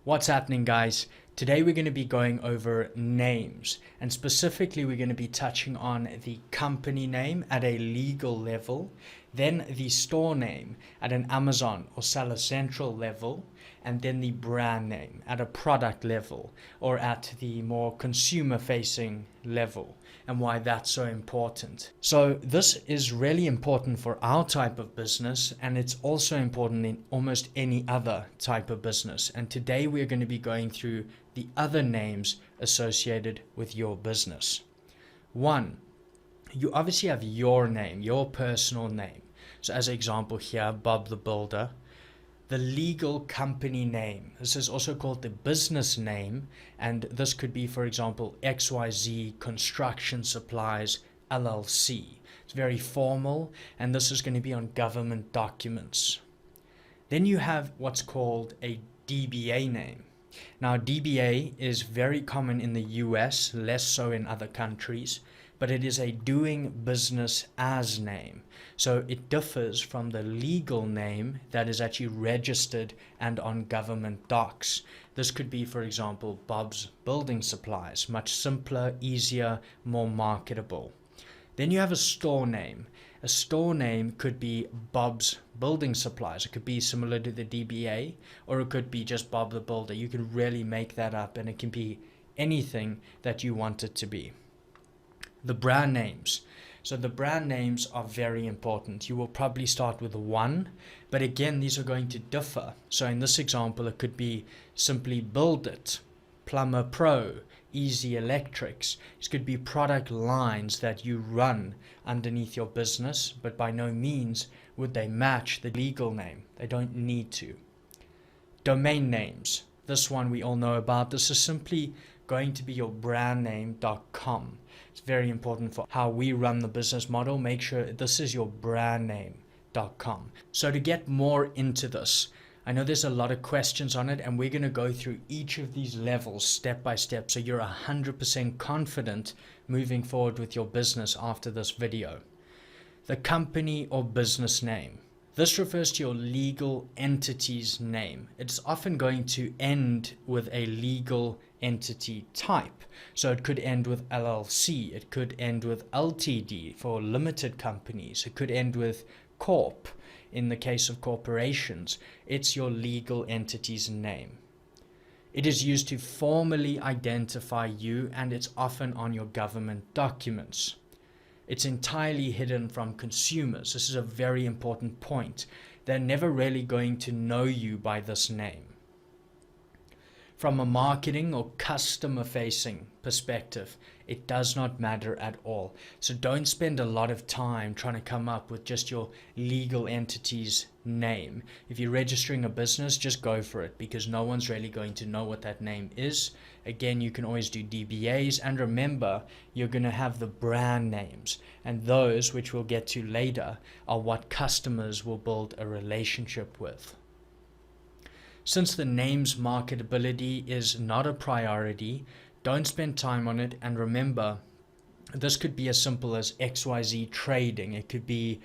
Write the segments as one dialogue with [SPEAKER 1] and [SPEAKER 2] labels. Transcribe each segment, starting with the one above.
[SPEAKER 1] What's happening, guys? Today we're going to be going over names, and specifically we're going to be touching on the company name at a legal level, then the store name at an Amazon or Seller Central level, and then the brand name at a product level or at the more consumer facing level, and why that's so important. So this is really important for our type of business, and it's also important in almost any other type of business. And today we're going to be going through the other names associated with your business. One, you obviously have your name, your personal name. So as an example here, Bob the Builder. The legal company name. This is also called the business name, and this could be, for example, XYZ Construction Supplies LLC. It's very formal, and this is going to be on government documents. Then you have what's called a DBA name. Now, DBA is very common in the US, less so in other countries, but it is a doing business as name. So it differs from the legal name that is actually registered and on government docs. This could be, for example, Bob's Building Supplies, much simpler, easier, more marketable. Then you have a store name. A store name could be Bob's Building Supplies. It could be similar to the DBA, or it could be just Bob the Builder. You can really make that up, and it can be anything that you want it to be. The brand names. So the brand names are very important. You will probably start with one, but again, these are going to differ. So in this example, it could be simply Build It, Plumber Pro, Easy Electrics. These could be product lines that you run underneath your business, but by no means would they match the legal name. They don't need to. Domain names. This one we all know about. This is simply going to be your brandname.com. It's very important for how we run the business model. Make sure this is your brandname.com. So to get more into this, I know there's a lot of questions on it, and we're going to go through each of these levels step by step so you're 100% confident moving forward with your business after this video. The company or business name. This refers to your legal entity's name. It's often going to end with a legal entity type. So it could end with LLC, it could end with LTD for limited companies, it could end with Corp in the case of corporations. It's your legal entity's name. It is used to formally identify you, and it's often on your government documents. It's entirely hidden from consumers. This is a very important point. They're never really going to know you by this name. From a marketing or customer facing perspective, it does not matter at all. So don't spend a lot of time trying to come up with just your legal entity's name. If you're registering a business, just go for it, because no one's really going to know what that name is. Again, you can always do DBAs, and remember, you're going to have the brand names, and those, which we'll get to later, are what customers will build a relationship with. Since the name's marketability is not a priority, don't spend time on it, and remember, this could be as simple as XYZ Trading. It could be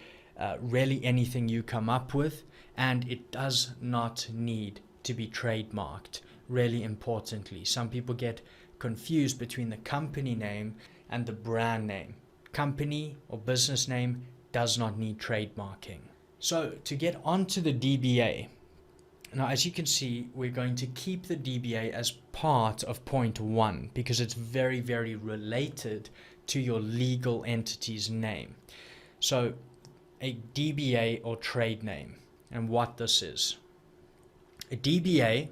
[SPEAKER 1] really anything you come up with, and it does not need to be trademarked. Really importantly, some people get confused between the company name and the brand name. Company or business name does not need trademarking. So to get onto the DBA, now, as you can see, we're going to keep the DBA as part of point one because it's very, very related to your legal entity's name. So a DBA or trade name, and what this is. A DBA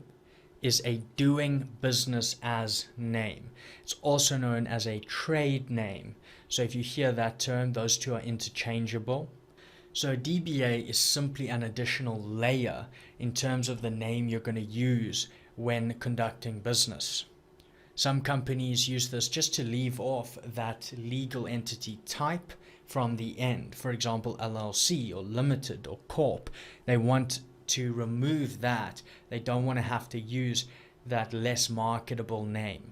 [SPEAKER 1] is a doing business as name. It's also known as a trade name. So if you hear that term, those two are interchangeable. So DBA is simply an additional layer in terms of the name you're going to use when conducting business. Some companies use this just to leave off that legal entity type from the end. For example, LLC or Limited or Corp. They want to remove that. They don't want to have to use that less marketable name.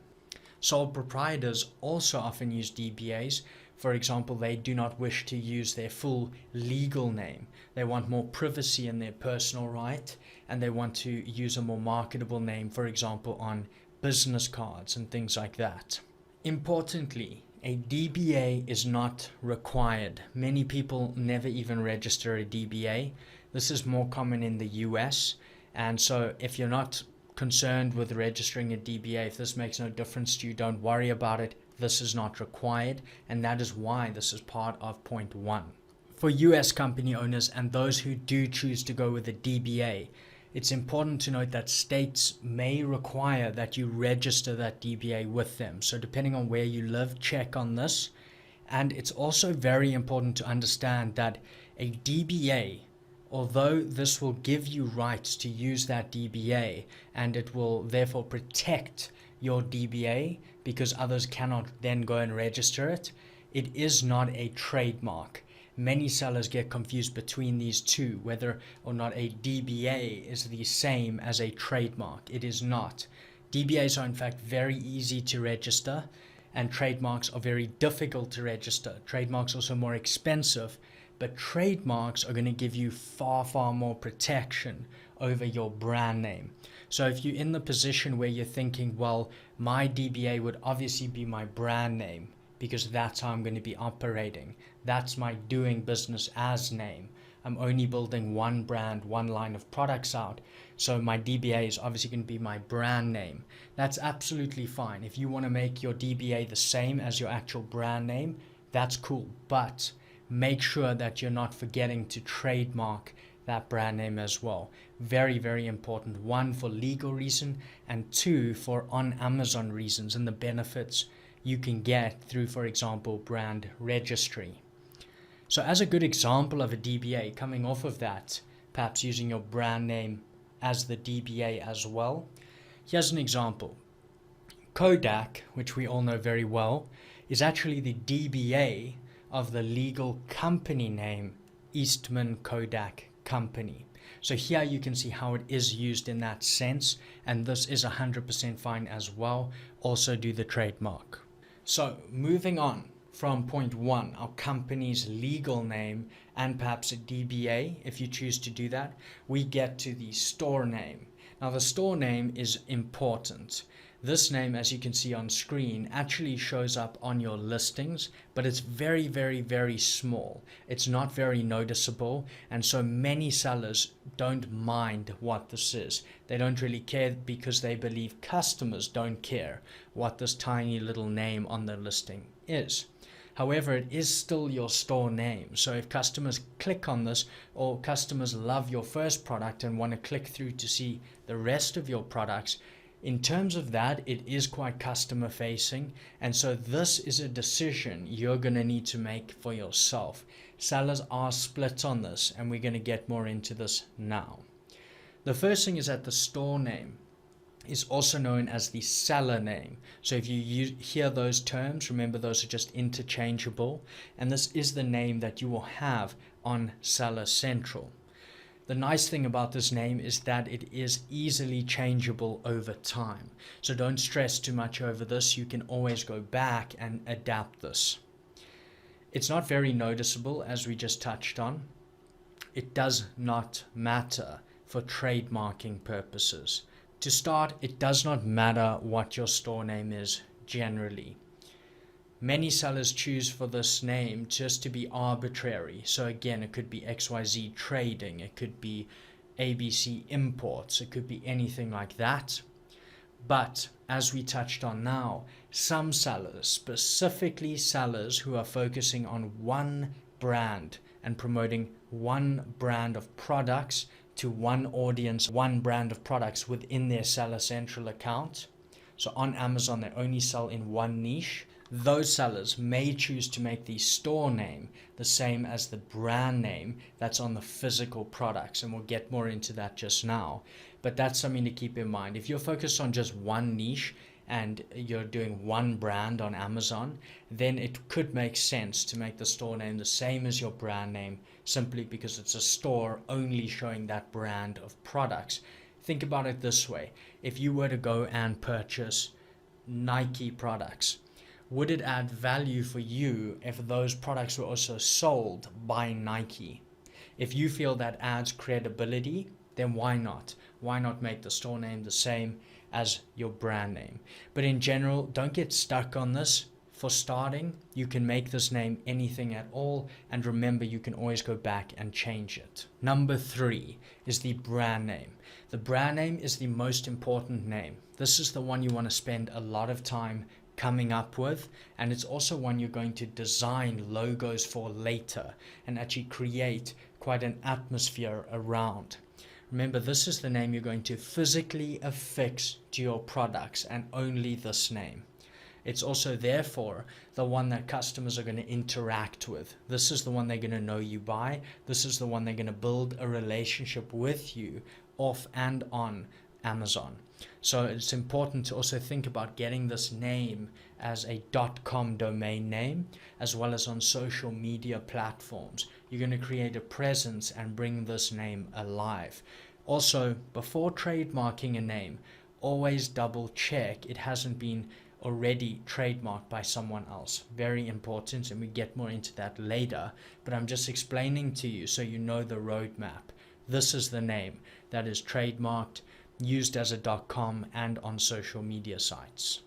[SPEAKER 1] Sole proprietors also often use DBAs for example, they do not wish to use their full legal name. They want more privacy in their personal right, and they want to use a more marketable name, for example, on business cards and things like that. Importantly, a DBA is not required. Many people never even register a DBA. This is more common in the US, and so if you're not concerned with registering a DBA, if this makes no difference to you, don't worry about it. This is not required, and that is why this is part of point 1. For US company owners and those who do choose to go with a DBA, it's important to note that states may require that you register that DBA with them. So depending on where you live, check on this. And it's also very important to understand that a DBA, although this will give you rights to use that DBA, and it will therefore protect your DBA because others cannot then go and register it, it is not a trademark. Many sellers get confused between these two, whether or not a DBA is the same as a trademark. It is not. DBAs are in fact very easy to register, and trademarks are very difficult to register. Trademarks are also more expensive, but trademarks are going to give you far, far more protection over your brand name. So if you're in the position where you're thinking, well, my DBA would obviously be my brand name, because that's how I'm going to be operating. That's my doing business as name. I'm only building one brand, one line of products out. So my DBA is obviously going to be my brand name. That's absolutely fine. If you want to make your DBA the same as your actual brand name, that's cool. But make sure that you're not forgetting to trademark that brand name as well. Very, very important. 1, for legal reason, and 2, for on Amazon reasons and the benefits you can get through, for example, brand registry. So as a good example of a DBA, coming off of that, perhaps using your brand name as the DBA as well, here's an example. Kodak, which we all know very well, is actually the DBA of the legal company name Eastman Kodak Company. So here you can see how it is used in that sense, and this is 100% fine as well. Also do the trademark. So moving on from point 1, our company's legal name and perhaps a DBA, if you choose to do that, we get to the store name. Now the store name is important. This name, as you can see on screen, actually shows up on your listings, but it's very, very, very small. It's not very noticeable, and so many sellers don't mind what this is. They don't really care because they believe customers don't care what this tiny little name on the listing is. However, it is still your store name. So if customers click on this, or customers love your first product and want to click through to see the rest of your products, in terms of that, it is quite customer facing, and so this is a decision you're going to need to make for yourself. Sellers are split on this, and we're going to get more into this now. The first thing is that the store name is also known as the seller name. So if you hear those terms, remember those are just interchangeable, and this is the name that you will have on Seller Central. The nice thing about this name is that it is easily changeable over time. So don't stress too much over this. You can always go back and adapt this. It's not very noticeable, as we just touched on. It does not matter for trademarking purposes. To start, it does not matter what your store name is generally. Many sellers choose for this name just to be arbitrary. So again, it could be XYZ Trading, it could be ABC Imports, it could be anything like that. But as we touched on now, some sellers, specifically sellers who are focusing on one brand and promoting one brand of products to one audience, one brand of products within their Seller Central account. So on Amazon, they only sell in one niche. Those sellers may choose to make the store name the same as the brand name that's on the physical products, and we'll get more into that just now. But that's something to keep in mind. If you're focused on just one niche and you're doing one brand on Amazon, then it could make sense to make the store name the same as your brand name, simply because it's a store only showing that brand of products. Think about it this way. If you were to go and purchase Nike products, would it add value for you if those products were also sold by Nike? If you feel that adds credibility, then why not? Why not make the store name the same as your brand name? But in general, don't get stuck on this. For starting, you can make this name anything at all, and remember, you can always go back and change it. Number 3 is the brand name. The brand name is the most important name. This is the one you want to spend a lot of time coming up with, and it's also one you're going to design logos for later and actually create quite an atmosphere around. Remember, this is the name you're going to physically affix to your products, and only this name. It's also therefore the one that customers are going to interact with. This is the one they're going to know you by. This is the one they're going to build a relationship with you off and on Amazon. So it's important to also think about getting this name as a .com domain name, as well as on social media platforms. You're going to create a presence and bring this name alive. Also, before trademarking a name, always double check it hasn't been already trademarked by someone else. Very important, and we get more into that later, but I'm just explaining to you so you know the roadmap. This is the name that is trademarked, used as a .com and on social media sites.